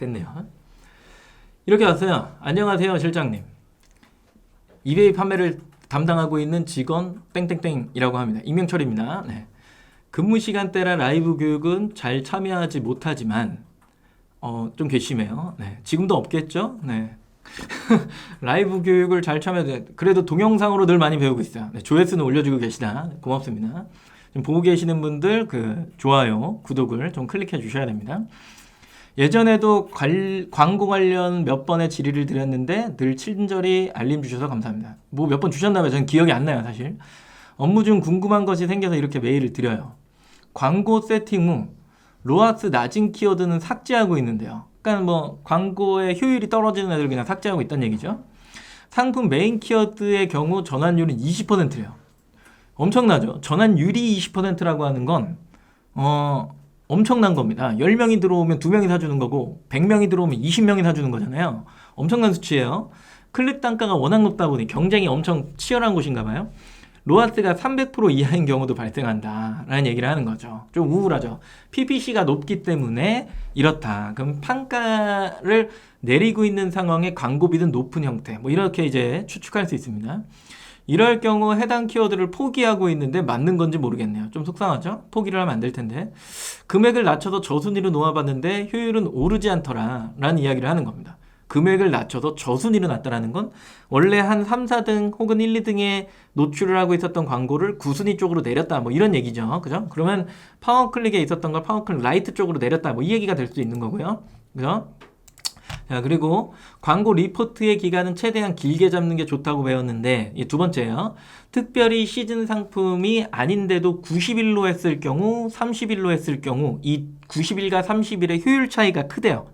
됐네요. 이렇게 왔어요. 안녕하세요, 실장님. 이베이 판매를 담당하고 있는 직원 땡땡땡이라고 합니다. 익명철입니다. 네. 근무 시간대라 라이브 교육은 잘 참여하지 못하지만 좀 괘씸해요. 네. 지금도 없겠죠? 네. 라이브 교육을 잘 참여해. 그래도 동영상으로 늘 많이 배우고 있어요. 네. 조회수는 올려주고 계시다. 고맙습니다. 지금 보고 계시는 분들 좋아요, 구독을 좀 클릭해 주셔야 됩니다. 예전에도 광고 관련 몇 번의 질의를 드렸는데 늘 친절히 알림 주셔서 감사합니다. 뭐 몇 번 주셨나봐요. 저는 기억이 안 나요, 사실. 업무 중 궁금한 것이 생겨서 이렇게 메일을 드려요. 광고 세팅 후 로아스 낮은 키워드는 삭제하고 있는데요. 그러니까 뭐 광고의 효율이 떨어지는 애들 그냥 삭제하고 있다는 얘기죠. 상품 메인 키워드의 경우 전환율은 20%예요. 엄청나죠? 전환율이 20%라고 하는 건 엄청난 겁니다. 10명이 들어오면 2명이 사주는 거고 100명이 들어오면 20명이 사주는 거잖아요. 엄청난 수치예요. 클릭 단가가 워낙 높다 보니 경쟁이 엄청 치열한 곳인가 봐요. 로아스가 300% 이하인 경우도 발생한다 라는 얘기를 하는 거죠. 좀 우울하죠. PPC가 높기 때문에 이렇다. 그럼 판가를 내리고 있는 상황에 광고비는 높은 형태, 뭐 이렇게 이제 추측할 수 있습니다. 이럴 경우 해당 키워드를 포기하고 있는데 맞는 건지 모르겠네요. 좀 속상하죠? 포기를 하면 안 될 텐데. 금액을 낮춰서 저순위로 놓아봤는데 효율은 오르지 않더라 라는 이야기를 하는 겁니다. 금액을 낮춰서 저순위로 놨다라는 건 원래 한 3, 4등 혹은 1, 2등에 노출을 하고 있었던 광고를 9순위 쪽으로 내렸다, 뭐 이런 얘기죠. 그죠? 그러면 파워클릭에 있었던 걸 파워클릭 라이트 쪽으로 내렸다, 뭐 이 얘기가 될 수 있는 거고요. 그죠? 자, 그리고 광고 리포트의 기간은 최대한 길게 잡는 게 좋다고 배웠는데, 두 번째요. 특별히 시즌 상품이 아닌데도 90일로 했을 경우, 30일로 했을 경우 이 90일과 30일의 효율 차이가 크대요.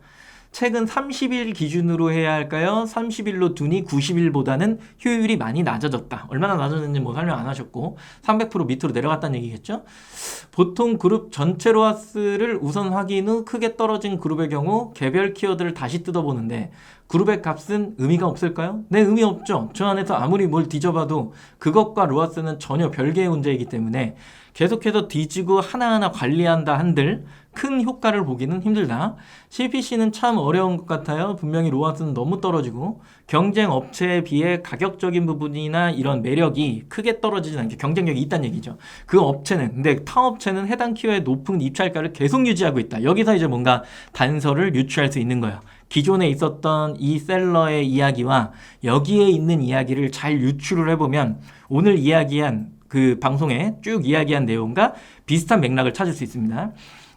최근 30일 기준으로 해야 할까요? 30일로 두니 90일보다는 효율이 많이 낮아졌다. 얼마나 낮아졌는지 뭐 설명 안 하셨고 300% 밑으로 내려갔다는 얘기겠죠? 보통 그룹 전체 로아스를 우선 확인 후 크게 떨어진 그룹의 경우 개별 키워드를 다시 뜯어보는데 그룹의 값은 의미가 없을까요? 네, 의미 없죠. 저 안에서 아무리 뭘 뒤져봐도 그것과 로아스는 전혀 별개의 문제이기 때문에 계속해서 뒤지고 하나하나 관리한다 한들 큰 효과를 보기는 힘들다. CPC는 참 어려운 것 같아요. 분명히 로아스는 너무 떨어지고 경쟁 업체에 비해 가격적인 부분이나 이런 매력이 크게 떨어지진 않게 경쟁력이 있다는 얘기죠. 그 업체는, 근데 타 업체는 해당 키워드의 높은 입찰가를 계속 유지하고 있다. 여기서 이제 뭔가 단서를 유추할 수 있는 거예요. 기존에 있었던 이 셀러의 이야기와 여기에 있는 이야기를 잘 유추를 해보면 오늘 이야기한 그 방송에 쭉 이야기한 내용과 비슷한 맥락을 찾을 수 있습니다.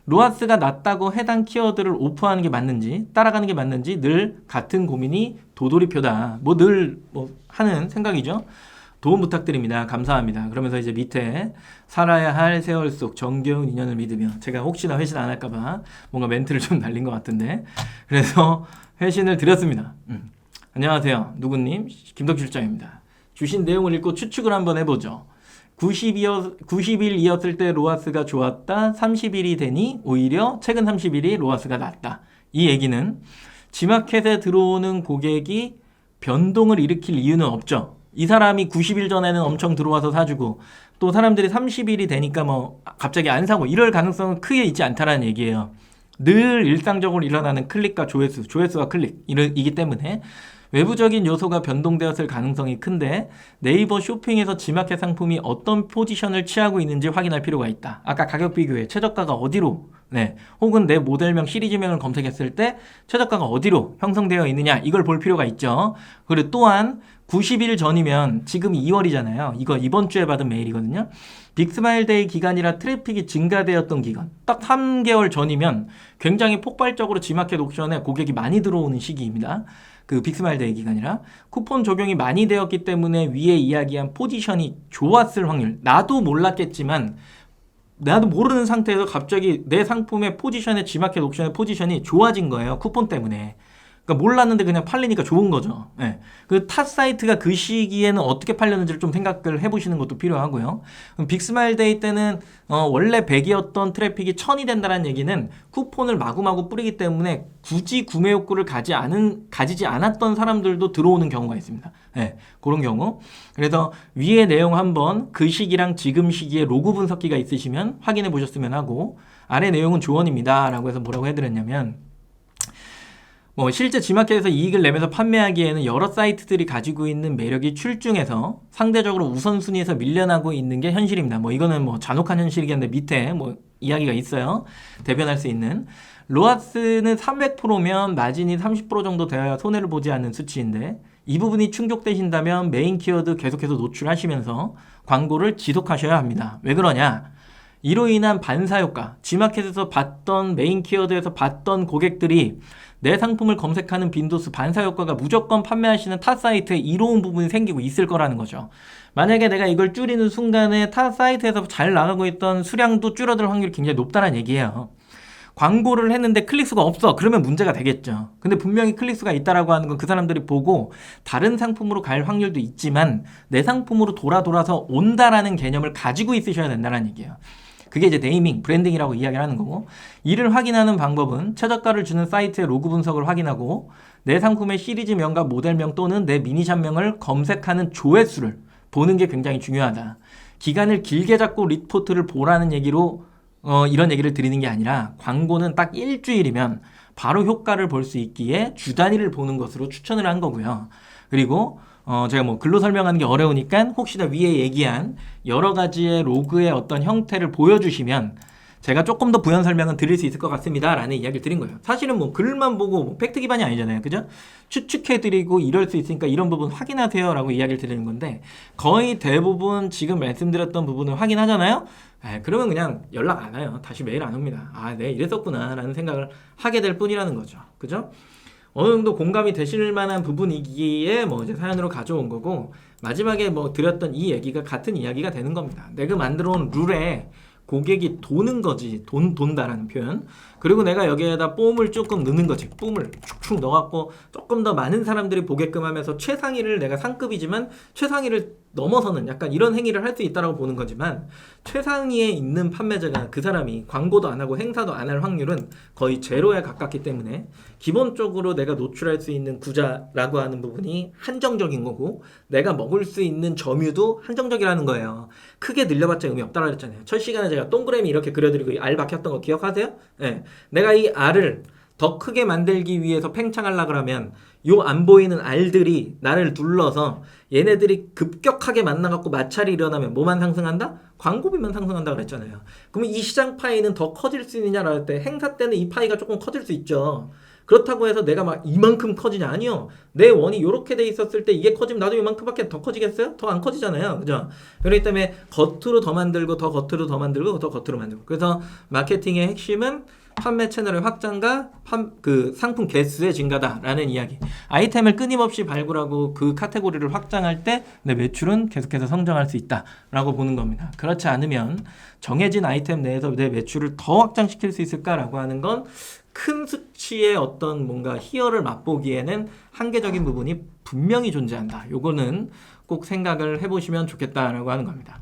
로아스가 낮다고 해당 키워드를 오프하는 게 맞는지 따라가는 게 맞는지 늘 같은 고민이 도돌이표다. 뭐 늘 하는 생각이죠. 도움 부탁드립니다. 감사합니다. 그러면서 이제 밑에 살아야 할 세월 속 정겨운 인연을 믿으며, 제가 혹시나 회신 안 할까봐 뭔가 멘트를 좀 날린 것 같은데 그래서 회신을 드렸습니다. 안녕하세요. 누구님? 김덕주 실장입니다. 주신 내용을 읽고 추측을 한번 해보죠. 90일이었을 때 로아스가 좋았다. 30일이 되니 오히려 최근 30일이 로아스가 낮다. 이 얘기는 지마켓에 들어오는 고객이 변동을 일으킬 이유는 없죠. 이 사람이 90일 전에는 엄청 들어와서 사주고 또 사람들이 30일이 되니까 뭐 갑자기 안 사고 이럴 가능성은 크게 있지 않다라는 얘기예요. 늘 일상적으로 일어나는 클릭과 조회수와 클릭이기 때문에 외부적인 요소가 변동되었을 가능성이 큰데 네이버 쇼핑에서 지마켓 상품이 어떤 포지션을 취하고 있는지 확인할 필요가 있다. 아까 가격 비교에 최저가가 어디로, 혹은 내 모델명 시리즈명을 검색했을 때 최저가가 어디로 형성되어 있느냐, 이걸 볼 필요가 있죠. 그리고 또한 90일 전이면 지금 2월이잖아요. 이거 이번 주에 받은 메일이거든요. 빅스마일데이 기간이라 트래픽이 증가되었던 기간, 딱 3개월 전이면 굉장히 폭발적으로 지마켓 옥션에 고객이 많이 들어오는 시기입니다. 그 빅스마일데이 기간이라 쿠폰 적용이 많이 되었기 때문에 위에 이야기한 포지션이 좋았을 확률, 나도 몰랐겠지만 나도 모르는 상태에서 갑자기 내 상품의 포지션의 지마켓 옥션의 포지션이 좋아진 거예요. 쿠폰 때문에. 그러니까 몰랐는데 그냥 팔리니까 좋은 거죠. 그 타 사이트가 그 시기에는 어떻게 팔렸는지를 좀 생각을 해보시는 것도 필요하고요. 그럼 빅스마일데이 때는 원래 100이었던 트래픽이 1000이 된다는 얘기는 쿠폰을 마구마구 뿌리기 때문에 굳이 구매 욕구를 가지지 않았던 사람들도 들어오는 경우가 있습니다. 그런 경우. 그래서 위의 내용 한번 그 시기랑 지금 시기에 로그 분석기가 있으시면 확인해 보셨으면 하고, 아래 내용은 조언입니다 라고 해서 뭐라고 해드렸냐면 뭐 실제 G마켓에서 이익을 내면서 판매하기에는 여러 사이트들이 가지고 있는 매력이 출중해서 상대적으로 우선순위에서 밀려나고 있는 게 현실입니다. 뭐 이거는 뭐 잔혹한 현실이긴 한데 밑에 뭐 이야기가 있어요. 대변할 수 있는. 로아스는 300%면 마진이 30% 정도 되어야 손해를 보지 않는 수치인데 이 부분이 충족되신다면 메인 키워드 계속해서 노출하시면서 광고를 지속하셔야 합니다. 왜 그러냐? 이로 인한 반사효과, G마켓에서 봤던 메인 키워드에서 봤던 고객들이 내 상품을 검색하는 빈도수 반사효과가 무조건 판매하시는 타 사이트에 이로운 부분이 생기고 있을 거라는 거죠. 만약에 내가 이걸 줄이는 순간에 타 사이트에서 잘 나가고 있던 수량도 줄어들 확률이 굉장히 높다는 얘기예요. 광고를 했는데 클릭수가 없어. 그러면 문제가 되겠죠. 근데 분명히 클릭수가 있다라고 하는 건 그 사람들이 보고 다른 상품으로 갈 확률도 있지만 내 상품으로 돌아서 온다라는 개념을 가지고 있으셔야 된다는 얘기예요. 그게 이제 네이밍, 브랜딩이라고 이야기를 하는 거고, 이를 확인하는 방법은 최저가를 주는 사이트의 로그 분석을 확인하고 내 상품의 시리즈명과 모델명 또는 내 미니샵명을 검색하는 조회수를 보는 게 굉장히 중요하다. 기간을 길게 잡고 리포트를 보라는 얘기로 이런 얘기를 드리는 게 아니라 광고는 딱 일주일이면 바로 효과를 볼 수 있기에 주 단위를 보는 것으로 추천을 한 거고요. 그리고 제가 뭐 글로 설명하는 게 어려우니까 혹시나 위에 얘기한 여러 가지의 로그의 어떤 형태를 보여주시면 제가 조금 더 부연 설명은 드릴 수 있을 것 같습니다 라는 이야기를 드린 거예요. 사실은 뭐 글만 보고 뭐 팩트 기반이 아니잖아요. 그죠? 추측해드리고 이럴 수 있으니까 이런 부분 확인하세요 라고 이야기를 드리는 건데 거의 대부분 지금 말씀드렸던 부분을 확인하잖아요. 그러면 그냥 연락 안 와요. 다시 메일 안 옵니다. 아, 네, 이랬었구나 라는 생각을 하게 될 뿐이라는 거죠. 그죠? 어느 정도 공감이 되실 만한 부분이기에 뭐 이제 사연으로 가져온 거고, 마지막에 뭐 드렸던 이 얘기가 같은 이야기가 되는 겁니다. 내가 만들어 온 룰에 고객이 도는 거지, 돈다라는 표현. 그리고 내가 여기에다 뽐을 조금 넣는 거지. 뽐을 축축 넣어갖고 조금 더 많은 사람들이 보게끔 하면서 최상위를, 내가 상급이지만 최상위를 넘어서는 약간 이런 행위를 할 수 있다고 보는 거지만, 최상위에 있는 판매자가 그 사람이 광고도 안 하고 행사도 안 할 확률은 거의 제로에 가깝기 때문에 기본적으로 내가 노출할 수 있는 구자라고 하는 부분이 한정적인 거고, 내가 먹을 수 있는 점유도 한정적이라는 거예요. 크게 늘려봤자 의미 없다고 했잖아요. 첫 시간에 제가 동그라미 이렇게 그려드리고 알 박혔던 거 기억하세요? 네. 내가 이 알을 더 크게 만들기 위해서 팽창하려고 그러면 요 안 보이는 알들이 나를 둘러서 얘네들이 급격하게 만나갖고 마찰이 일어나면 뭐만 상승한다? 광고비만 상승한다 그랬잖아요. 그러면 이 시장 파이는 더 커질 수 있느냐라고 할 때 행사 때는 이 파이가 조금 커질 수 있죠. 그렇다고 해서 내가 막 이만큼 커지냐? 아니요. 내 원이 이렇게 돼 있었을 때 이게 커지면 나도 이만큼밖에 더 커지겠어요? 더 안 커지잖아요. 그죠? 그렇기 때문에 겉으로 더 만들고 더 겉으로 더 만들고 더 겉으로 만들고. 그래서 마케팅의 핵심은 판매 채널의 확장과 그 상품 개수의 증가다라는 이야기. 아이템을 끊임없이 발굴하고 그 카테고리를 확장할 때 내 매출은 계속해서 성장할 수 있다라고 보는 겁니다. 그렇지 않으면 정해진 아이템 내에서 내 매출을 더 확장시킬 수 있을까라고 하는 건 큰 수치의 어떤 뭔가 희열을 맛보기에는 한계적인 부분이 분명히 존재한다. 요거는 꼭 생각을 해보시면 좋겠다라고 하는 겁니다.